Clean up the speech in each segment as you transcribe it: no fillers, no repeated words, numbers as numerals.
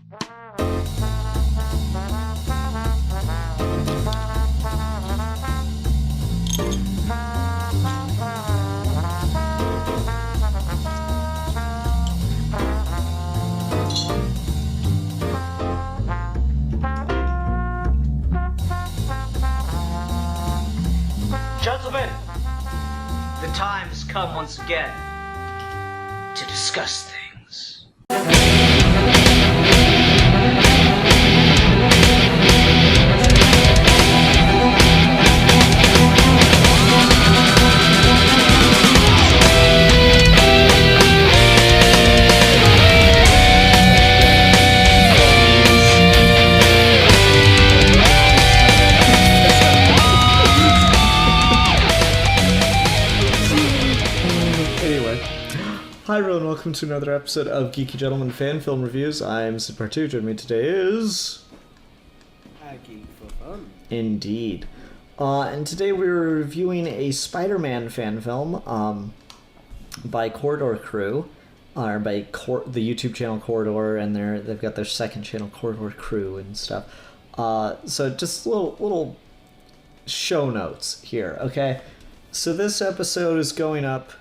Gentlemen, the time has come once again to discuss things. Hi everyone, welcome to another episode of Geeky Gentleman Fan Film Reviews. I'm Sid Part 2, joining me today is... Geek for fun. Indeed. And today we're reviewing a Spider-Man fan film by Corridor Crew, or by the YouTube channel Corridor, and they've got their second channel, Corridor Crew, and stuff. So just little show notes here, okay? So this episode is going up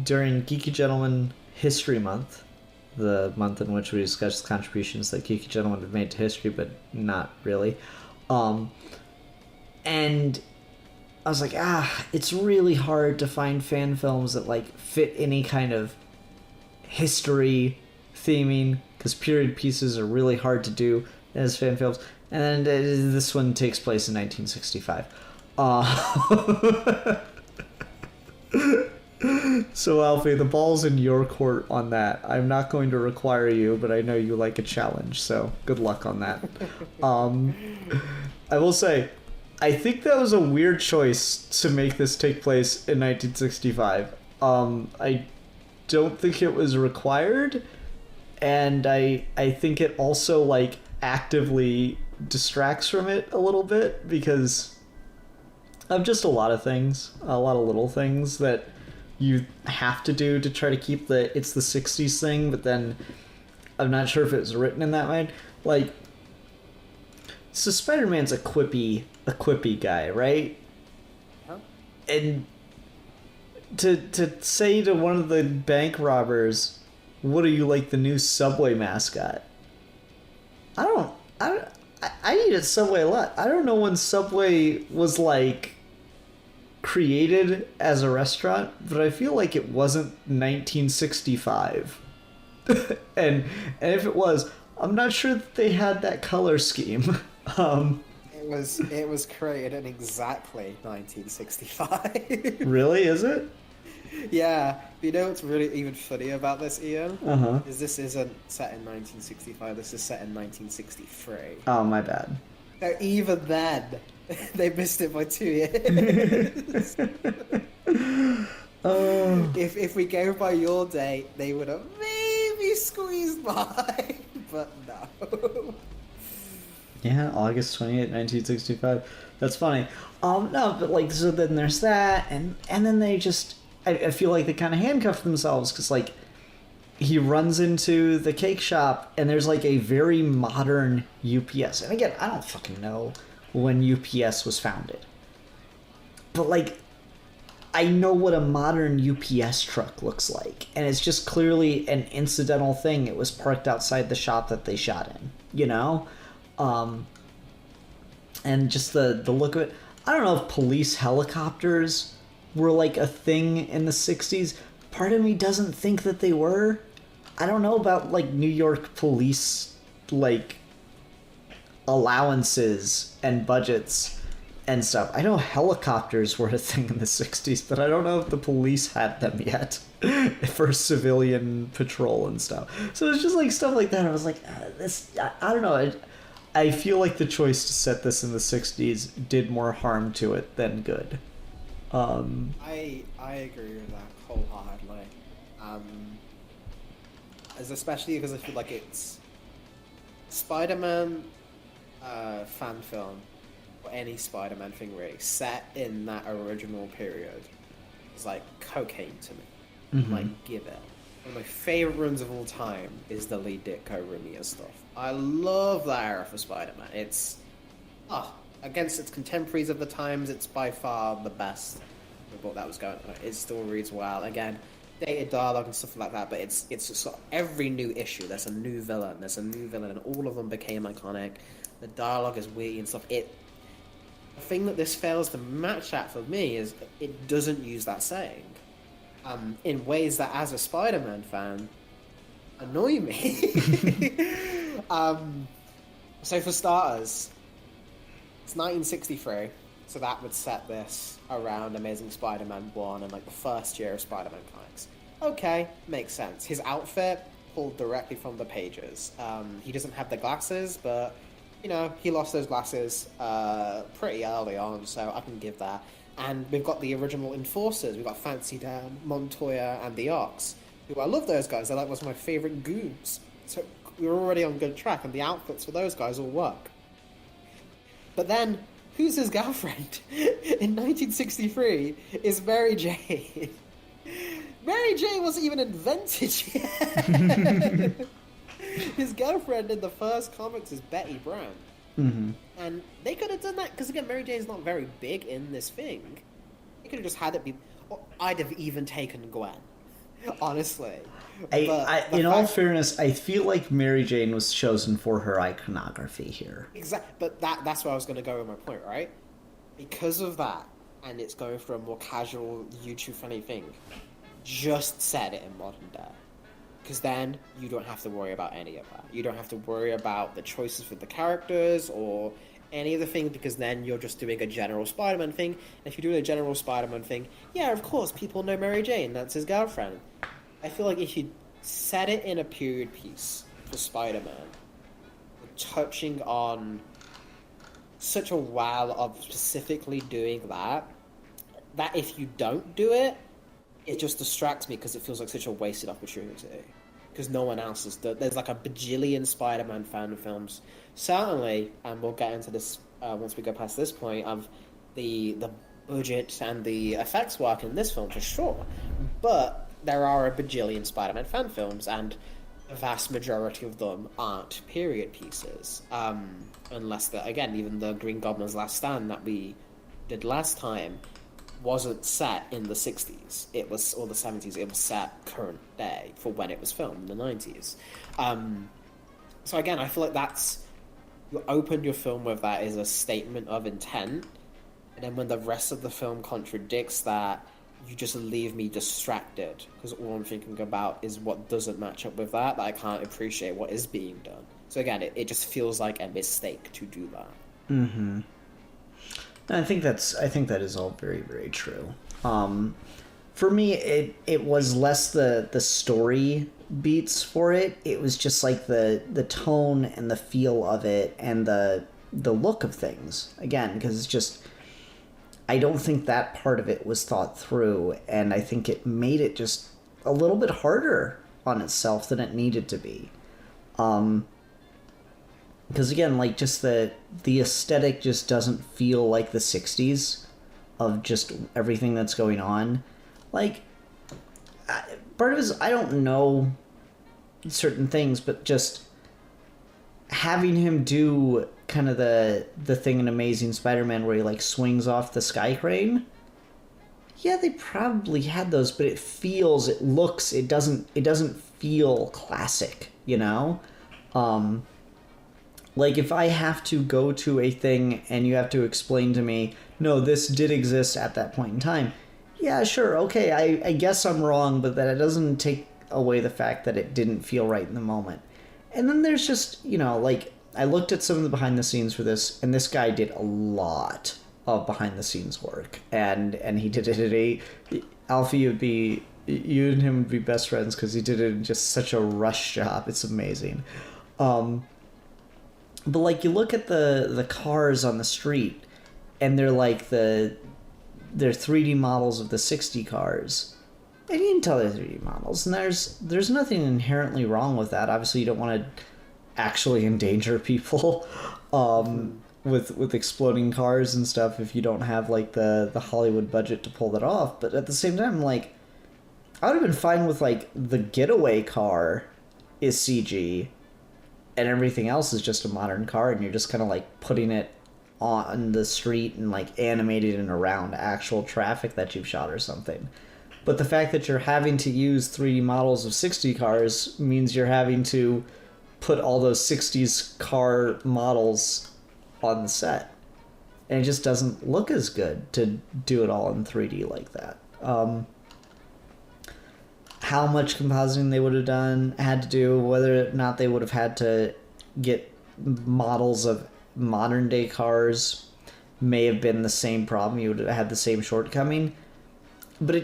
during Geeky Gentleman History Month, the month in which we discuss contributions that Geeky Gentlemen have made to history, but not really. And I was like, it's really hard to find fan films that like fit any kind of history theming, because period pieces are really hard to do as fan films. And this one takes place in 1965. So Alfie, the ball's in your court on that. I'm not going to require you, but I know you like a challenge, so good luck on that. I will say, I think that was a weird choice to make this take place in 1965. I don't think it was required, and I think it also like actively distracts from it a little bit because of just a lot of things, a lot of little things that you have to do to try to keep it's the 60s thing, but then I'm not sure if it was written in that way. Like, so Spider-Man's a quippy guy, right? Huh? And to say to one of the bank robbers, "What are you, like the new Subway mascot?" I eat at Subway a lot. I don't know when Subway was like created as a restaurant, but I feel like it wasn't 1965. and if it was, I'm not sure that they had that color scheme. It was created in exactly 1965. Really, is it? Yeah. You know what's really even funny about this, Ian? Uh-huh. Is this isn't set in 1965, this is set in 1963. Oh, my bad. So even then, they missed it by 2 years. If we go by your date, they would have maybe squeezed by, but no. Yeah, August 28, 1965. That's funny. No, but like, so then there's that, and then they just, I feel like they kind of handcuff themselves, because like, he runs into the cake shop, and there's like a very modern UPS. And again, I don't fucking know when UPS was founded, but like, I know what a modern UPS truck looks like, and it's just clearly an incidental thing. It was parked outside the shop that they shot in, you know? And just the look of it. I don't know if police helicopters were like a thing in the 60s. Part of me doesn't think that they were. I don't know about like New York police like allowances and budgets and stuff. I know helicopters were a thing in the 60s, but I don't know if the police had them yet for civilian patrol and stuff. So it's just like stuff like that. I was like, I don't know. I feel like the choice to set this in the 60s did more harm to it than good. I agree with that wholeheartedly. Especially because I feel like it's Spider-Man fan film, or any Spider-Man thing really, set in that original period. It's like cocaine to me. Mm-hmm. Like, give it. one of my favorite runs of all time is the Lee Ditko Romeo stuff. I love that era for Spider-Man. It's against its contemporaries of the times, it's by far the best of what that was going on. It still reads well. Again, dated dialogue and stuff like that, but it's just sort of every new issue there's a new villain, and all of them became iconic. The dialogue is witty and stuff. The thing that this fails to match at for me is it doesn't use that saying in ways that, as a Spider-Man fan, annoy me. So for starters, it's 1963, so that would set this around Amazing Spider-Man 1 and like the first year of Spider-Man comics. Okay, makes sense. His outfit pulled directly from the pages. He doesn't have the glasses, but you know, he lost those glasses pretty early on, so I can give that. And we've got the original Enforcers. We've got Fancy Dan, Montoya, and the Ox, who I love those guys. They're like one of my favourite goons. So we're already on good track, and the outfits for those guys all work. But then, who's his girlfriend? In 1963 is Mary Jane. Mary Jane wasn't even invented yet. His girlfriend in the first comics is Betty Brown. Mm-hmm. And they could have done that, because again, Mary Jane's not very big in this thing. They could have just had it be... Or I'd have even taken Gwen. Honestly. In all fairness, I feel like Mary Jane was chosen for her iconography here. Exactly, but that's where I was going to go with my point, right? Because of that, and it's going for a more casual, YouTube-friendly thing, just set it in modern day. Because then you don't have to worry about any of that. You don't have to worry about the choices for the characters or any of the things, because then you're just doing a general Spider-Man thing. And if you're doing a general Spider-Man thing, yeah, of course, people know Mary Jane. That's his girlfriend. I feel like if you set it in a period piece for Spider-Man, touching on such a while of specifically doing that if you don't do it, it just distracts me, because it feels like such a wasted opportunity. Because no one else is... There's like a bajillion Spider-Man fan films. Certainly, and we'll get into this once we go past this point, of the budget and the effects work in this film, for sure. But there are a bajillion Spider-Man fan films, and the vast majority of them aren't period pieces. Unless, again, even the Green Goblin's Last Stand that we did last time wasn't set in the 60s, or the 70s, it was set current day for when it was filmed in the 90s. So again, I feel like you open your film with that as a statement of intent, and then when the rest of the film contradicts that, you just leave me distracted, because all I'm thinking about is what doesn't match up with that I can't appreciate what is being done. So again, it just feels like a mistake to do that. Mm-hmm. I think that is all very, very true. For me, it was less the story beats for it. It was just like the tone and the feel of it and the look of things. Again, because it's just, I don't think that part of it was thought through, and I think it made it just a little bit harder on itself than it needed to be. Because again, like, just the aesthetic just doesn't feel like the 60s of just everything that's going on. Like, part of it is I don't know certain things, but just having him do kind of the thing in Amazing Spider-Man where he, like, swings off the sky crane. Yeah, they probably had those, but it doesn't feel classic, you know? Like, if I have to go to a thing and you have to explain to me, no, this did exist at that point in time, yeah, sure, okay, I guess I'm wrong, but that it doesn't take away the fact that it didn't feel right in the moment. And then there's just, you know, like, I looked at some of the behind the scenes for this, and this guy did a lot of behind the scenes work, and he did it Alfie, you and him would be best friends, because he did it in just such a rush job. It's amazing. But, like, you look at the cars on the street, and they're like they're 3D models of the 60 cars. And you can tell they're 3D models, and there's nothing inherently wrong with that. Obviously, you don't want to actually endanger people with exploding cars and stuff if you don't have, like, the Hollywood budget to pull that off. But at the same time, like, I would have been fine with like the getaway car is CG and everything else is just a modern car and you're just kind of like putting it on the street and like animated and around actual traffic that you've shot or something. But the fact that you're having to use 3D models of 60 cars means you're having to put all those 60s car models on the set. And it just doesn't look as good to do it all in 3D like that. How much compositing they would have had to do, whether or not they would have had to get models of modern day cars may have been the same problem. You would have had the same shortcoming. But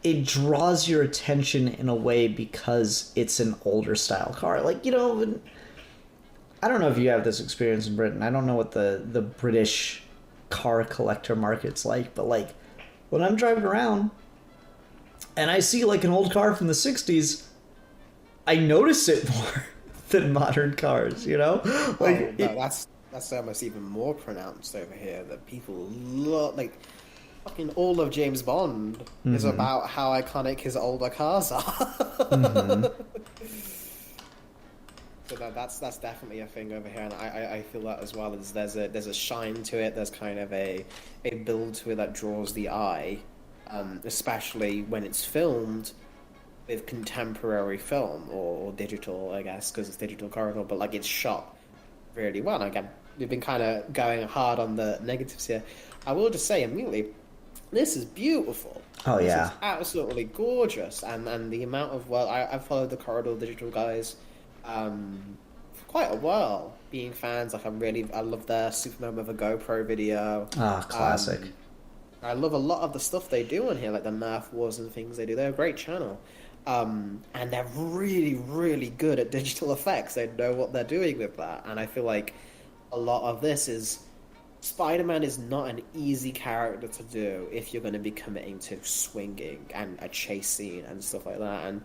it draws your attention in a way because it's an older style car. Like, you know, I don't know if you have this experience in Britain. I don't know what the British car collector market's like, but like when I'm driving around and I see like an old car from the 60s, I notice it more than modern cars, you know? Like that's almost even more pronounced over here, that people love, like, fucking all of James Bond is about how iconic his older cars are. So that's definitely a thing over here, and I feel that as well. Is there's a shine to it. There's kind of a build to it that draws the eye, especially when it's filmed with contemporary film or digital, I guess, because it's digital corridor. But like it's shot really well. And again, we've been kind of going hard on the negatives here. I will just say immediately, this is beautiful. Oh yeah, this is absolutely gorgeous, and the amount of I've followed the corridor digital guys for quite a while, being fans. Like I love their Superman with a GoPro video. Classic. I love a lot of the stuff they do on here, like the Nerf Wars and things they do. They're a great channel. And they're really, really good at digital effects. They know what they're doing with that. And I feel like a lot of this is Spider-Man is not an easy character to do if you're going to be committing to swinging and a chase scene and stuff like that. And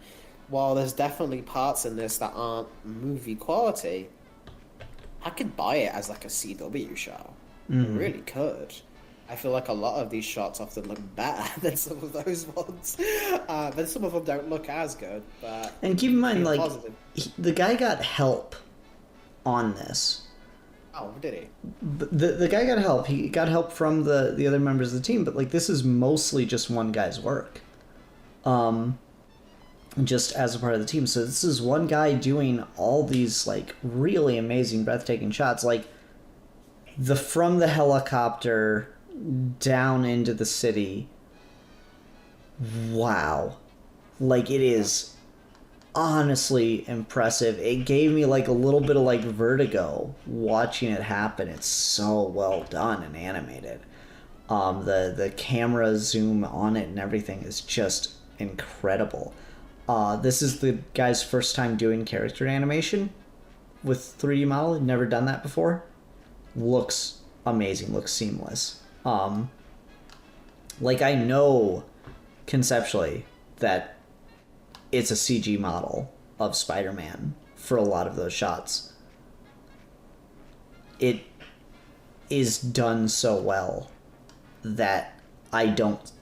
while there's definitely parts in this that aren't movie quality, I could buy it as like a CW show. I really could. I feel like a lot of these shots often look better than some of those ones. But some of them don't look as good. But and keep in mind, like, the guy got help on this. Oh, did he? The guy got help. He got help from the other members of the team, but like this is mostly just one guy's work. Just as a part of the team. So this is one guy doing all these like really amazing, breathtaking shots. Like from the helicopter down into the city. Wow. Like it is honestly impressive. It gave me like a little bit of like vertigo watching it happen. It's so well done and animated. The camera zoom on it and everything is just incredible. This is the guy's first time doing character animation with 3D model. He'd never done that before. Looks amazing. Looks seamless. Like I know conceptually that it's a CG model of Spider-Man for a lot of those shots. It is done so well that I don't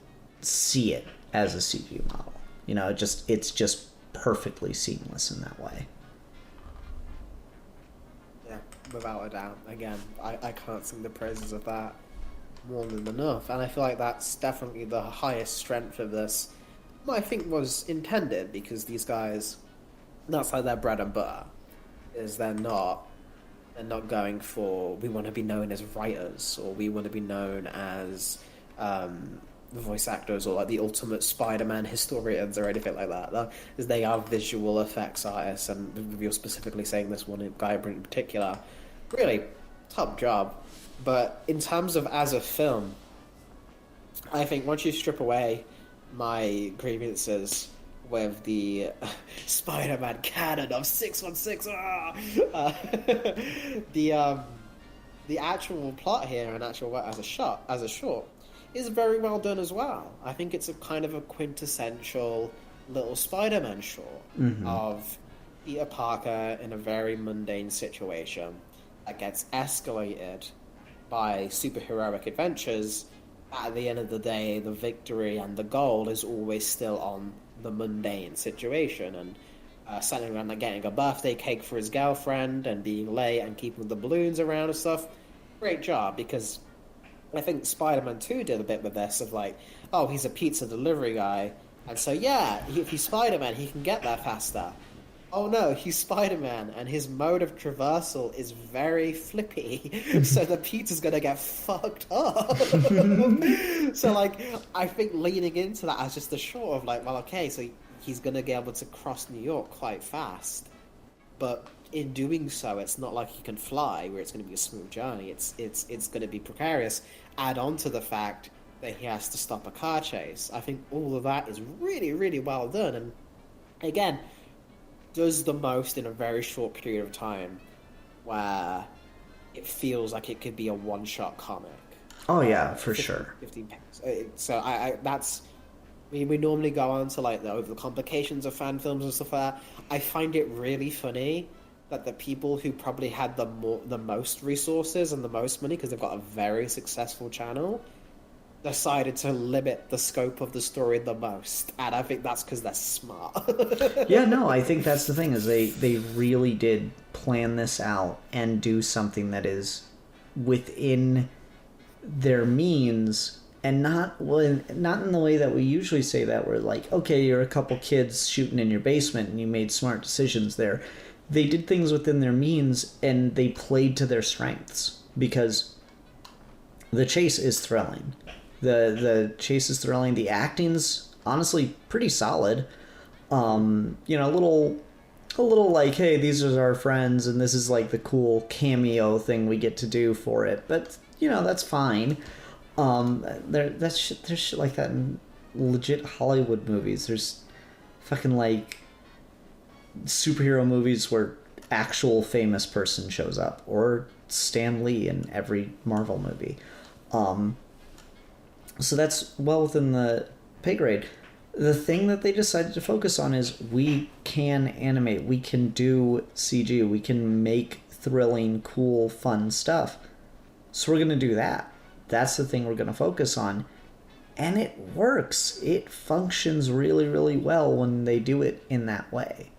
see it as a CG model. You know, it's just perfectly seamless in that way. Yeah, without a doubt. Again, I can't sing the praises of that more than enough. And I feel like that's definitely the highest strength of this. I think was intended, because these guys, that's like their bread and butter, is they're not going for, we want to be known as writers, or we want to be known as voice actors, or like the ultimate Spider-Man historians or anything like that. Is they are visual effects artists, and you're specifically saying this one guy in particular, really top job. But in terms of as a film, I think once you strip away my grievances with the Spider-Man canon of 616, the actual plot here and actual work as a short is very well done as well. I think it's a kind of a quintessential little Spider-Man short of Peter Parker in a very mundane situation that gets escalated by superheroic adventures at the end of the day, the victory and the goal is always still on the mundane situation, and sitting around and getting a birthday cake for his girlfriend and being late and keeping the balloons around and stuff. Great job, because I think Spider-Man 2 did a bit with this of like, oh, he's a pizza delivery guy, and so yeah, if he's Spider-Man, he can get there faster. Oh no, he's Spider-Man, and his mode of traversal is very flippy, so the pizza's gonna get fucked up. So, like, I think leaning into that as just a short of like, well, okay, so he's gonna be able to cross New York quite fast, but in doing so, it's not like he can fly, where it's gonna be a smooth journey. It's gonna be precarious. Add on to the fact that he has to stop a car chase. I think all of that is really, really well done, and again, does the most in a very short period of time where it feels like it could be a one-shot comic. Oh yeah, for sure. 15 pages. So I that's... I mean, we normally go on to like the complications of fan films and stuff like that. I find it really funny that the people who probably had the most resources and the most money, because they've got a very successful channel, decided to limit the scope of the story the most, and I think that's because they're smart. Yeah, no, I think that's the thing, is they really did plan this out and do something that is within their means, and not in the way that we usually say that, where like, okay, you're a couple kids shooting in your basement and you made smart decisions there. They did things within their means, and they played to their strengths, because the chase is thrilling. The chase is thrilling. The acting's honestly pretty solid. You know, a little like, hey, these are our friends, and this is like the cool cameo thing we get to do for it. But you know, that's fine. There's shit like that in legit Hollywood movies. There's fucking like superhero movies where actual famous person shows up, or Stan Lee in every Marvel movie. So that's well within the pay grade. The thing that they decided to focus on is we can animate, we can do CG, we can make thrilling, cool, fun stuff. So we're going to do that. That's the thing we're going to focus on. And it works. It functions really, really well when they do it in that way.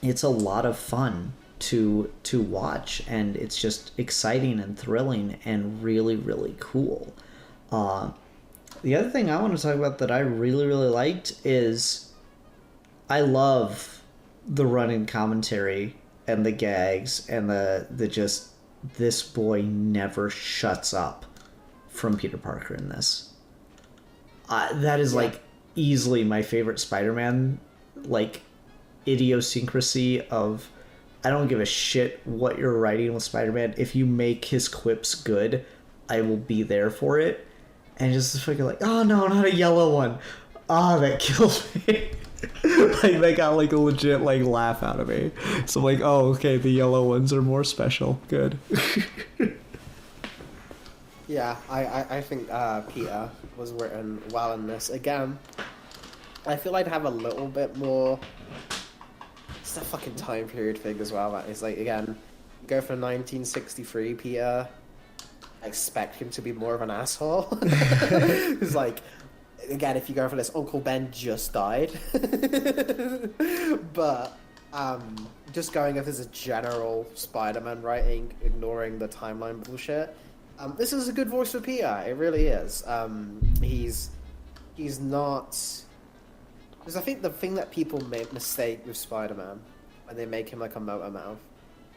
It's a lot of fun to watch, and it's just exciting and thrilling and really, really cool. The other thing I want to talk about that I really, really liked is I love the running commentary and the gags and the just, this boy never shuts up from Peter Parker in this. That is like easily my favorite Spider-Man like idiosyncrasy of, I don't give a shit what you're writing with Spider-Man. If you make his quips good, I will be there for it. And just fucking like, oh no, not a yellow one. Ah, that killed me. Like, they got like a legit like laugh out of me. So I'm like, oh, okay, the yellow ones are more special. Good. Yeah, I think Peter was written well in this. Again, I feel I'd have a little bit more... It's the fucking time period thing as well, man. It's like, again, you go for 1963 Peter, I expect him to be more of an asshole. It's like, again, if you go for this, Uncle Ben just died. But just going if there's a general Spider-Man writing, ignoring the timeline bullshit, this is a good voice for Peter. It really is. He's not... Because I think the thing that people make mistake with Spider-Man when they make him like a motor mouth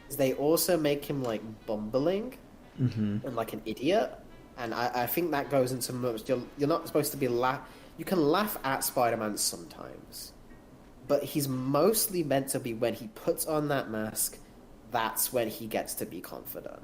is they also make him like bumbling and like an idiot. And I think that goes into most... You're not supposed to be You can laugh at Spider-Man sometimes, but he's mostly meant to be, when he puts on that mask, that's when he gets to be confident.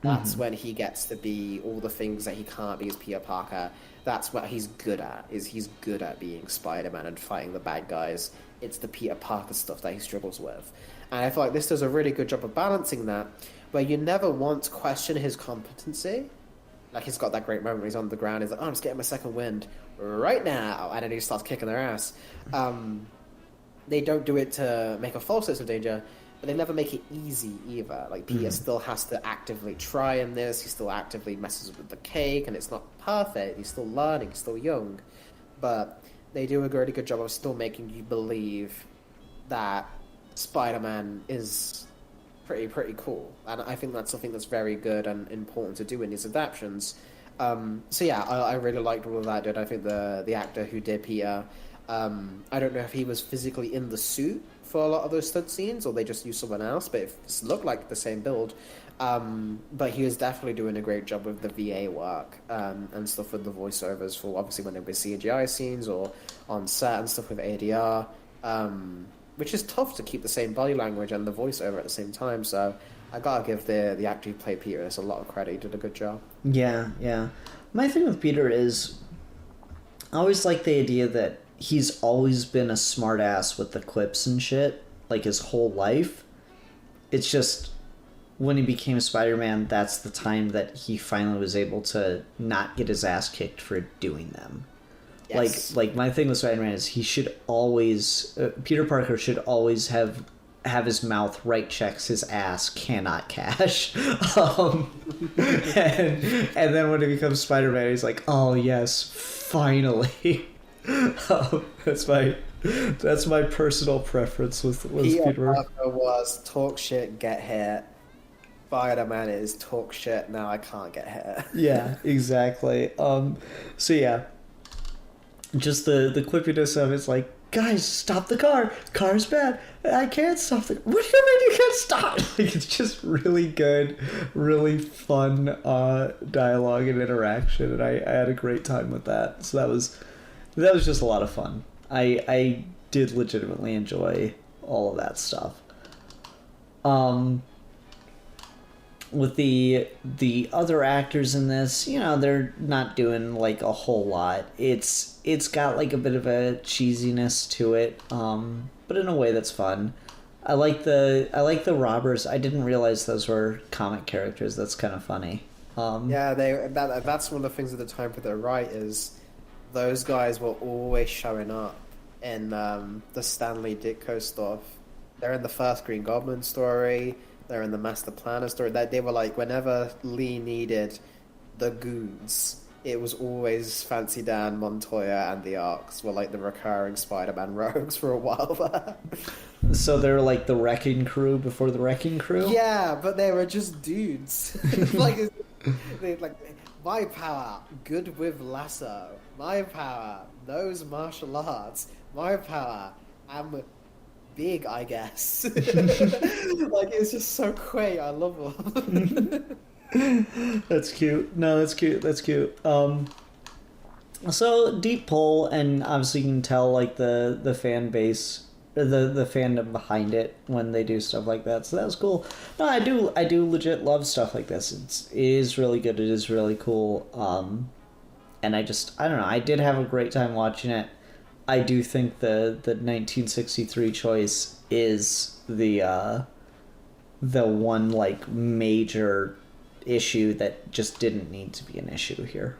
That's when he gets to be all the things that he can't be as Peter Parker. That's what he's good at, is he's good at being Spider-Man and fighting the bad guys. It's the Peter Parker stuff that he struggles with. And I feel like this does a really good job of balancing that, where you never once question his competency. Like, he's got that great moment where he's on the ground, he's like, oh, I'm just getting my second wind right now, and then he starts kicking their ass. They don't do it to make a false sense of danger. but they never make it easy either. Like Peter still has to actively try in this. He still actively messes with the cake, and it's not perfect. He's still learning. He's still young, but they do a really good job of still making you believe that Spider-Man is pretty cool, and I think that's something that's very good and important to do in these adaptations. So yeah, I really liked all of that. Dude, I think the actor who did Peter, I don't know if he was physically in the suit for a lot of those stunt scenes, or they just used someone else, but it looked like the same build. But he was definitely doing a great job with the VA work and stuff with the voiceovers for obviously when there were CGI scenes or on set and stuff with ADR, which is tough to keep the same body language and the voiceover at the same time. So I gotta give the actor who played Peter a lot of credit. He did a good job. Yeah. My thing with Peter is, I always like the idea that he's always been a smartass with the quips and shit, like his whole life. It's just, when he became Spider-Man, that's the time that he finally was able to not get his ass kicked for doing them. Yes. Like my thing with Spider-Man is he should always, Peter Parker should always have his mouth right checks, his ass cannot cash. And then when he becomes Spider-Man, he's like, oh yes, finally. That's my personal preference with Peter Parker was talk shit, get hit. Spider-Man is talk shit, now I can't get hit. Yeah, exactly. So yeah, just the quippiness of it's like, guys, stop the car. Car's bad. I can't stop the. What do you mean you can't stop? Like, it's just really good, really fun dialogue and interaction, and I had a great time with that. So that was just a lot of fun. I did legitimately enjoy all of that stuff. With the other actors in this, they're not doing like a whole lot. It's got like a bit of a cheesiness to it, but in a way that's fun. I like the robbers. I didn't realize those were comic characters. That's kind of funny. Yeah, that's one of the things at the time for the right is those guys were always showing up in the Stanley Ditko stuff. They're in the first Green Goblin story. They're in the Master Planner story. That they were like, whenever Lee needed the goons, it was always Fancy Dan, Montoya, and the Arcs were like the recurring Spider-Man rogues for a while there. So they're like the Wrecking Crew before the Wrecking Crew? Yeah, but they were just dudes. like my power, good with lasso. My power, knows martial arts. My power, I'm big, I guess. Like, it's just so quaint. I love them. That's cute. No, that's cute. So deep pull, and obviously you can tell like the fan base, or the fandom behind it when they do stuff like that. So that was cool. No, I do legit love stuff like this. It is really good. It is really cool. And I don't know. I did have a great time watching it. I do think the 1963 choice is the one like major issue that just didn't need to be an issue here.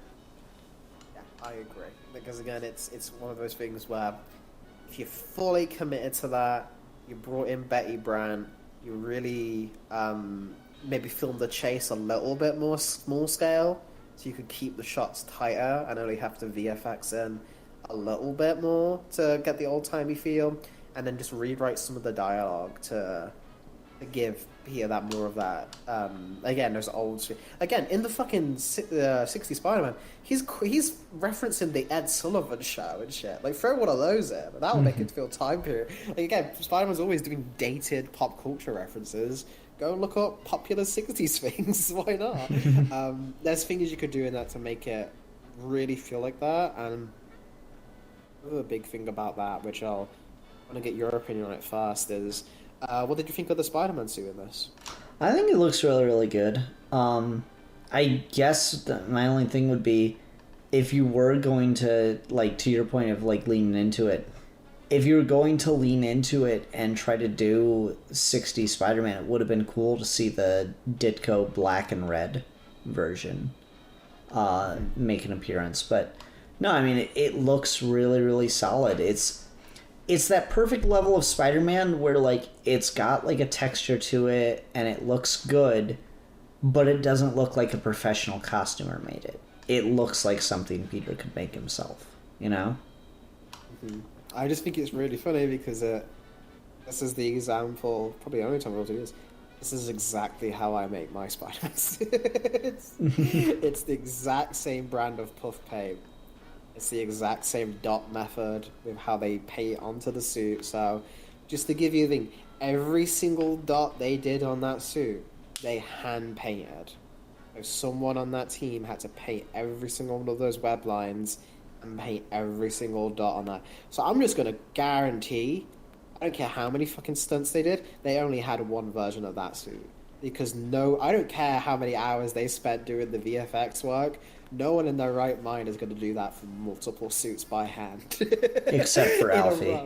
Yeah, I agree. Because again, it's one of those things where if you're fully committed to that, you brought in Betty Brant, you really maybe filmed the chase a little bit more small scale, so you could keep the shots tighter and only have to VFX in a little bit more to get the old-timey feel, and then just rewrite some of the dialogue to give Peter that more of that. Again, there's old... Again, in the fucking 60 Spider-Man, he's referencing the Ed Sullivan Show and shit. Like, throw one of those in. That will make it feel time period. Like, again, Spider-Man's always doing dated pop culture references. Go look up popular 60s things. Why not? There's things you could do in that to make it really feel like that, and another big thing about that, which I'll want to get your opinion on it first, is what did you think of the Spider-Man suit in this? I think it looks really, really good. I guess my only thing would be, if you were going to, like, to your point of, like, leaning into it, if you were going to lean into it and try to do 60 Spider-Man, it would have been cool to see the Ditko black and red version make an appearance. But no, I mean, it looks really, really solid. it's that perfect level of Spider-Man where like it's got like a texture to it and it looks good, but it doesn't look like a professional costumer made it. It looks like something Peter could make himself, you know? Mm-hmm. I just think it's really funny because this is the example, probably the only time I'll do this. This is exactly how I make my Spider-Man suits. It's the exact same brand of puff paint. It's the exact same dot method with how they paint onto the suit. So, just to give you the thing, every single dot they did on that suit, they hand painted. So someone on that team had to paint every single one of those web lines and paint every single dot on that. So I'm just gonna guarantee, I don't care how many fucking stunts they did, they only had one version of that suit. Because I don't care how many hours they spent doing the VFX work, no one in their right mind is going to do that for multiple suits by hand. Except for Alfie.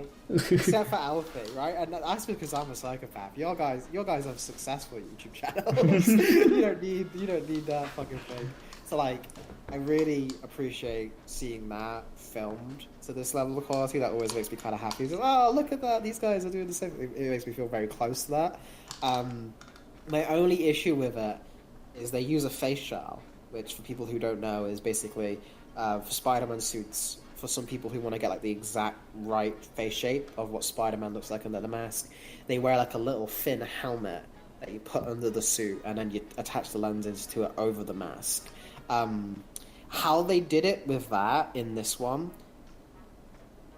Except for Alfie, right? And that's because I'm a psychopath. Your guys have successful YouTube channels. you don't need that fucking thing. So like, I really appreciate seeing that filmed to this level of quality. That always makes me kind of happy. Just, oh, look at that! These guys are doing the same. It makes me feel very close to that. My only issue with it is they use a face shell, which for people who don't know is basically for Spider-Man suits. For some people who want to get like the exact right face shape of what Spider-Man looks like under the mask, they wear like a little thin helmet that you put under the suit, and then you attach the lenses to it over the mask. How they did it with that in this one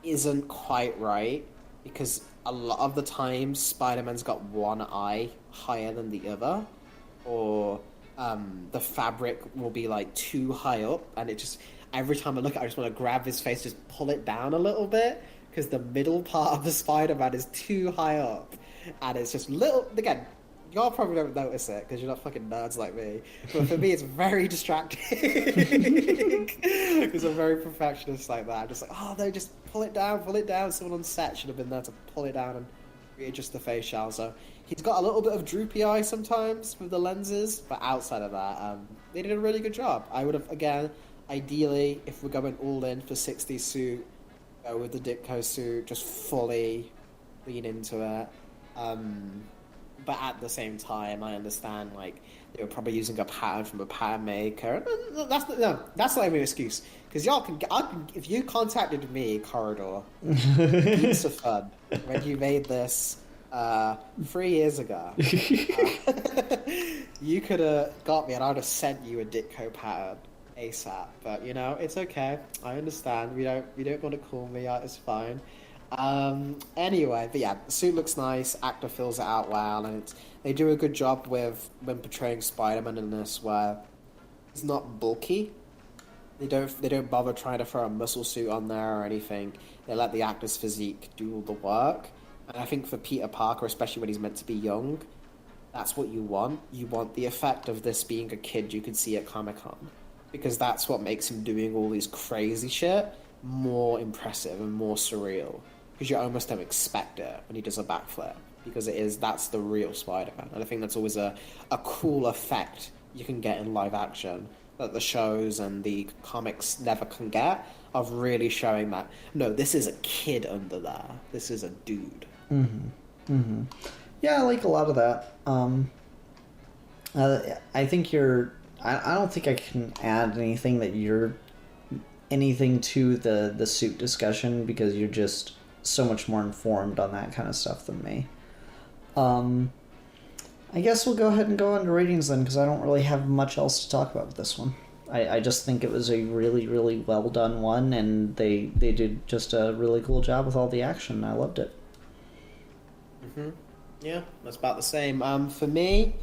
isn't quite right, because a lot of the time Spider-Man's got one eye higher than the other, or the fabric will be like too high up, and it just, every time I look at it, I just want to grab his face, just pull it down a little bit, because the middle part of the Spider-Man is too high up, and it's just little, again, y'all probably don't notice it because you're not fucking nerds like me. But for me, it's very distracting because I'm very perfectionist like that. I'm just like, oh, no, just pull it down, pull it down. Someone on set should have been there to pull it down and readjust the face shell. So he's got a little bit of droopy eye sometimes with the lenses, but outside of that, they did a really good job. I would have, again, ideally, if we're going all in for 60s suit, go with the Ditko suit, just fully lean into it. But at the same time, I understand, like, they were probably using a pattern from a pattern maker. That's not even an excuse. Because if you contacted me, Corridor, piece of fun, when you made this 3 years ago, you could have got me and I would have sent you a Ditko pattern ASAP. But, you know, it's okay. I understand. You don't want to call me out. It's fine. Anyway, but yeah, the suit looks nice, actor fills it out well, and they do a good job with when portraying Spider-Man in this, where he's not bulky. They don't bother trying to throw a muscle suit on there or anything. They let the actor's physique do all the work. And I think for Peter Parker, especially when he's meant to be young, that's what you want. You want the effect of this being a kid you could see at Comic-Con, because that's what makes him doing all these crazy shit more impressive and more surreal. Because you almost don't expect it when he does a backflip, because that's the real Spider-Man. And I think that's always a cool effect you can get in live action that the shows and the comics never can get, of really showing that, no, this is a kid under there. This is a dude. Mm-hmm. Mm-hmm. Yeah, I like a lot of that. I think I don't think I can add anything to the suit discussion, because you're just so much more informed on that kind of stuff than me. I guess we'll go ahead and go on to ratings then, because I don't really have much else to talk about with this one. I just think it was a really, really well done one, and they did just a really cool job with all the action. I loved it. Mm-hmm. Yeah, that's about the same. For me,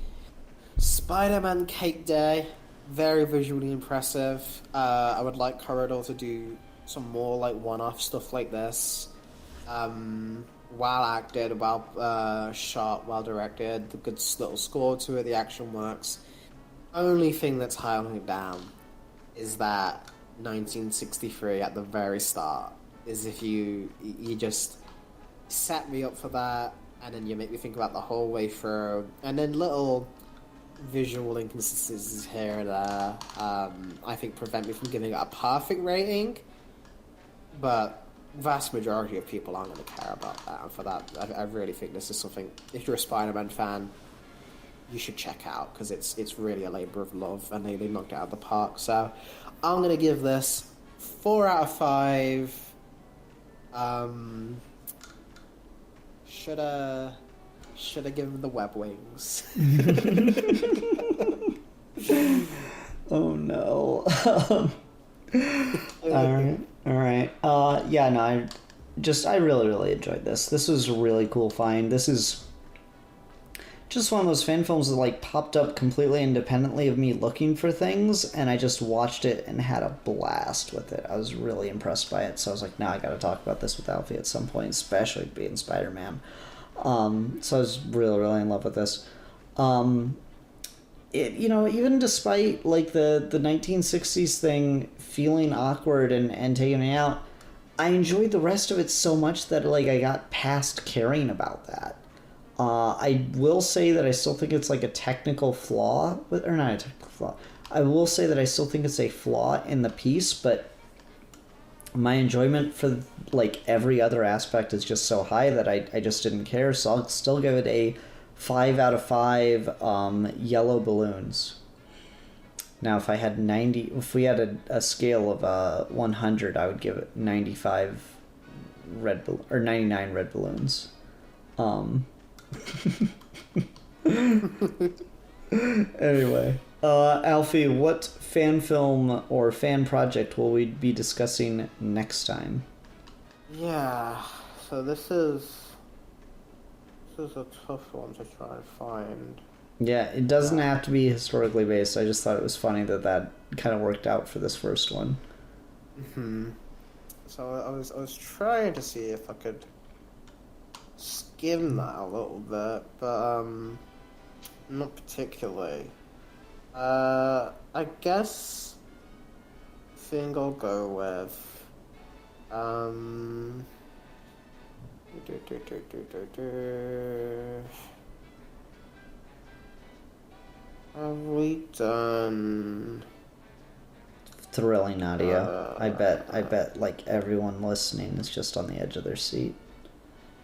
Spider-Man Cake Day, very visually impressive. I would like Corridor to do some more like one-off stuff like this. Well acted, well shot, well directed, the good little score to it, the action works. Only thing that's holding it down is that 1963 at the very start. Is if you just set me up for that, and then you make me think about the whole way through, and then little visual inconsistencies here and there, I think prevent me from giving it a perfect rating. But vast majority of people aren't going to care about that, and for that, I really think this is something. If you're a Spider-Man fan, you should check out because it's really a labor of love, and they knocked it out of the park. So, I'm going to give this 4 out of 5. Should have given the web wings. Oh no. All right. Yeah, no, I really, really enjoyed this. This was a really cool find. This is just one of those fan films that like popped up completely independently of me looking for things, and I just watched it and had a blast with it. I was really impressed by it, so I was like, I gotta talk about this with Alfie at some point, especially being Spider-Man. So I was really, really in love with this. It, even despite like the 1960s thing feeling awkward and taking me out, I enjoyed the rest of it so much that like I got past caring about that. I will say that I still think it's like a technical flaw, or not a technical flaw. I will say that I still think it's a flaw in the piece, but my enjoyment for like every other aspect is just so high that I just didn't care. So I'll still give it a 5 out of 5 yellow balloons. Now, if we had a scale of 100, I would give it 99 red balloons. Anyway, Alfie, what fan film or fan project will we be discussing next time? Yeah, so this is a tough one to try and find. Yeah, it doesn't have to be historically based. I just thought it was funny that kind of worked out for this first one. So I was trying to see if I could skim that a little bit, but not particularly. I guess the thing I'll go with have we done Thrilling audio. I bet like everyone listening is just on the edge of their seat.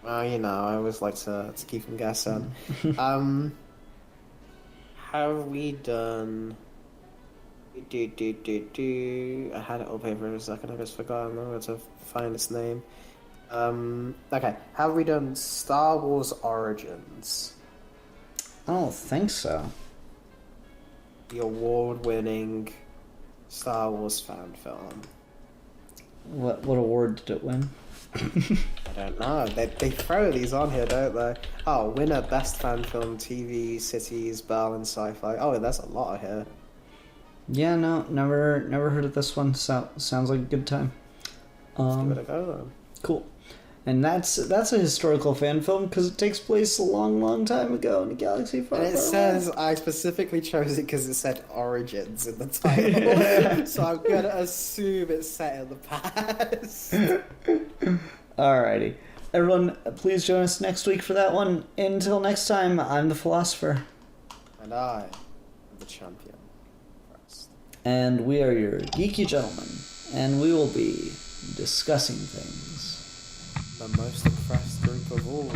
Well, I always like to keep them guessing. Have we done? I had it up here for a second. I just forgot. I'm not to find its name. Okay. Have we done Star Wars Origins? I don't think so. The award-winning Star Wars fan film. What award did it win? I don't know. They throw these on here, don't they? Oh, winner best fan film, TV, cities, Berlin, sci-fi. Oh, there's a lot here. Yeah, no, never heard of this one. Sounds like a good time. Let's give it a go then. Cool. And that's a historical fan film because it takes place a long, long time ago in a galaxy far, and it far says, away. I specifically chose it because it said Origins in the title. So I'm going to assume it's set in the past. Alrighty. Everyone, please join us next week for that one. Until next time, I'm the Philosopher. And I am the Champion. And we are your Geeky Gentlemen. And we will be discussing things. The most oppressed group of all.